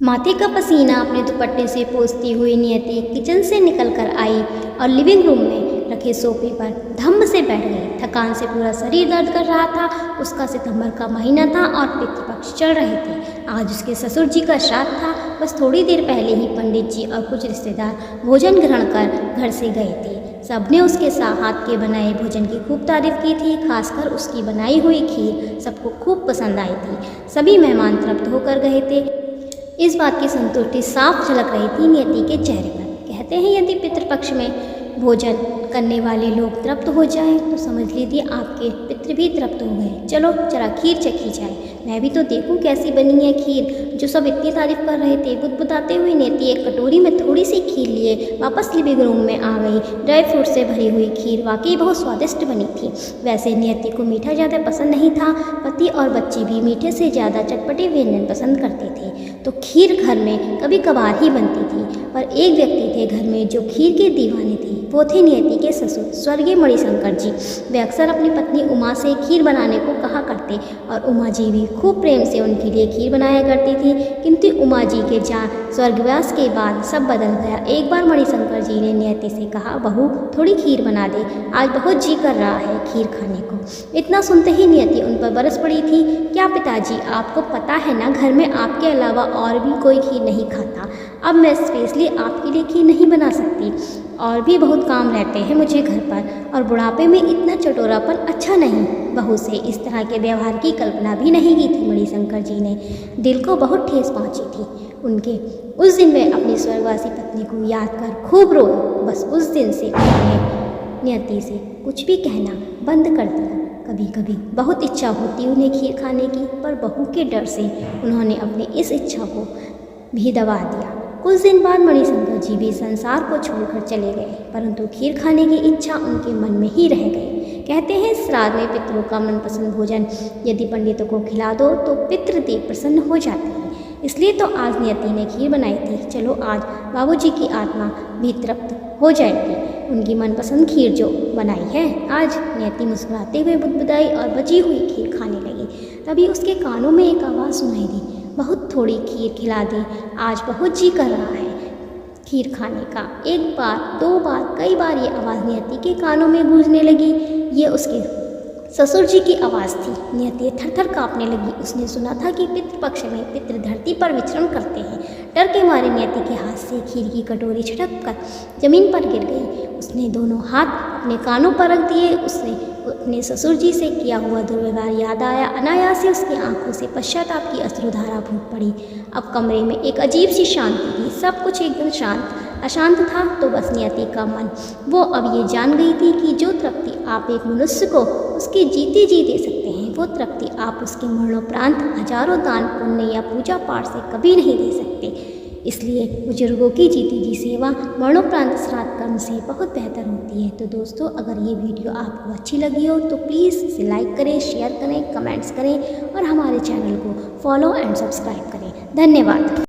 माथे का पसीना अपने दुपट्टे से पोंछती हुई नियति किचन से निकल कर आई और लिविंग रूम में रखे सोफे पर धम्म से बैठ गई। थकान से पूरा शरीर दर्द कर रहा था। उसका सितंबर का महीना था और पितृपक्ष चल रहे थे। आज उसके ससुर जी का श्राद्ध था। बस थोड़ी देर पहले ही पंडित जी और कुछ रिश्तेदार भोजन ग्रहण कर घर से गए थे। सबने उसके हाथ के बनाए भोजन की खूब तारीफ की थी। खासकर उसकी बनाई हुई खीर सबको खूब पसंद आई थी। सभी मेहमान तृप्त होकर गए थे। इस बात की संतुष्टि साफ झलक रही थी नियति के चेहरे पर। कहते हैं यदि पितृपक्ष में भोजन करने वाले लोग तृप्त हो जाएं तो समझ लीजिए आपके पितृ भी तृप्त हो गए। चलो जरा खीर चखी जाए, मैं भी तो देखूं कैसी बनी है खीर। जो सब इतनी तारीफ कर रहे थे बुदबुदाते हुए नियति एक कटोरी में थोड़ी सी खीर लिए वापस लिविंग रूम में आ गई। ड्राई फ्रूट से भरी हुई खीर वाकई बहुत स्वादिष्ट बनी थी। वैसे नियति को मीठा ज़्यादा पसंद नहीं था। पति और बच्चे भी मीठे से ज़्यादा चटपटे व्यंजन पसंद करते थे, तो खीर घर में कभी कभार ही बनती थी। पर एक व्यक्ति थे घर में जो खीर के दीवाने थे। वो थे नियति के ससुर स्वर्गीय मणिशंकर जी। वे अक्सर अपनी पत्नी उमा से खीर बनाने को कहा करते और उमा जी भी खूब प्रेम से उनके लिए खीर बनाया करती थी। किंतु उमा जी के स्वर्गवास के बाद सब बदल गया। एक बार मणिशंकर जी ने नियति से कहा, बहू थोड़ी खीर बना दे, आज बहुत जी कर रहा है खीर खाने को। इतना सुनते ही नियति उन पर बरस पड़ी थी। क्या पिताजी, आपको पता है ना घर में आपके अलावा और भी कोई खीर नहीं खाता। अब मैं स्पेशली आपके लिए खीर नहीं बना सकती। और भी बहुत काम रहते हैं मुझे घर पर, और बुढ़ापे में इतना चटोरापन अच्छा नहीं। बहू से इस तरह के व्यवहार की कल्पना भी नहीं की थी मणिशंकर जी ने। दिल को बहुत ठेस पहुंची थी उनके। उस दिन वे अपनी स्वर्गवासी पत्नी को याद कर खूब रोए। बस उस दिन से उन्होंने नियति से कुछ भी कहना बंद कर दिया। कभी कभी बहुत इच्छा होती उन्हें खीर खाने की, पर बहू के डर से उन्होंने अपनी इस इच्छा को भी दबा दिया। कुछ दिन बाद मणिशंकर जी भी संसार को छोड़कर चले गए, परंतु खीर खाने की इच्छा उनके मन में ही रह गई। कहते हैं श्राद्ध में पितरों का मनपसंद भोजन यदि पंडितों को खिला दो तो पितृदेव प्रसन्न हो जाते हैं। इसलिए तो आज नियति ने खीर बनाई थी। चलो आज बाबूजी की आत्मा भी तृप्त हो जाएगी। उनकी मनपसंद खीर जो बनाई है। आज नियति मुस्कुराते हुए बुदबुदाई और बची हुई खीर खाने लगी। तभी उसके कानों में एक आवाज़ सुनाई दी, बहुत थोड़ी खीर खिला दे, आज बहुत जी कर रहा है खीर खाने का। एक बार, दो बार, कई बार ये आवाज़ नियति के कानों में गूंजने लगी। ये उसके ससुर जी की आवाज़ थी। नियति थर-थर काँपने लगी। उसने सुना था कि पितृपक्ष में पितृ धरती पर विचरण करते हैं। डर के मारे नियति के हाथ से खीर की कटोरी छटक कर जमीन पर गिर गई। उसने दोनों हाथ अपने कानों पर रख दिए। उसने अपने ससुर जी से किया हुआ दुर्व्यवहार याद आया। अनायास से उसकी आंखों से पश्चाताप की अश्रुधारा फूट पड़ी। अब कमरे में एक अजीब सी शांति थी। सब कुछ एकदम शांत अशांत था। तो बस नियति का मन, वो अब ये जान गई थी कि जो तृप्ति आप एक मनुष्य को उसके जीते जी दे सकते हैं, वो तृप्ति आप उसके मरणोपरांत हजारों दान पुण्य या पूजा पाठ से कभी नहीं दे सकते। इसलिए बुजुर्गों की जीती जी सेवा मरणोपरांत श्राद्ध कर्म से बहुत बेहतर होती है। तो दोस्तों, अगर ये वीडियो आपको अच्छी लगी हो तो प्लीज़ इसे लाइक करें, शेयर करें, कमेंट्स करें और हमारे चैनल को फॉलो एंड सब्सक्राइब करें। धन्यवाद।